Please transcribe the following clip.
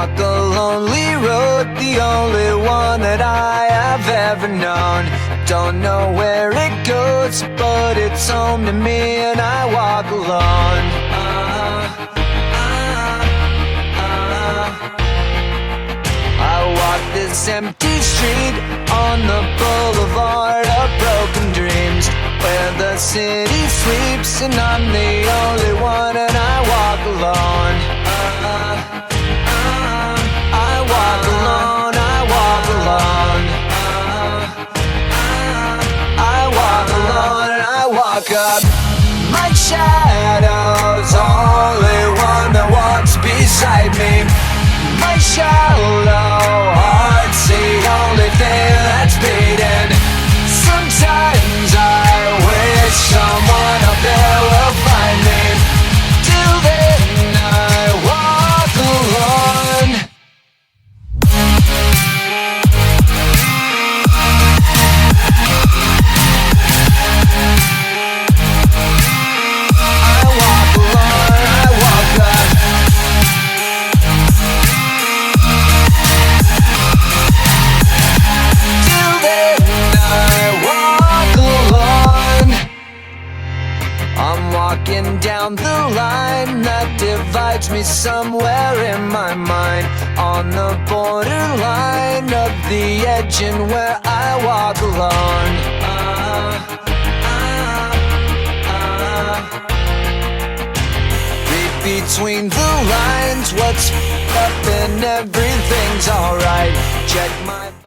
walk a lonely road, the only one that I have ever known. Don't know where it goes, but it's home to me, and I walk alone. I walk this empty street on the boulevard of broken dreams, where the city sleeps and I'm the only one, and I walk alone. I walk alone, I walk alone. I walk alone and I walk up. My shadow's only one that walks beside me. My shallow heart's the only thing that's beating. Sometimes I wish someone up there will find me. Till then I walk alone. I walk alone, I walk up. Till then I walk alone. I'm walking down the line that divides me somewhere in my mind, on the borderline of the edge and where I walk alone. Read between the lines, what's up and everything's alright. Check my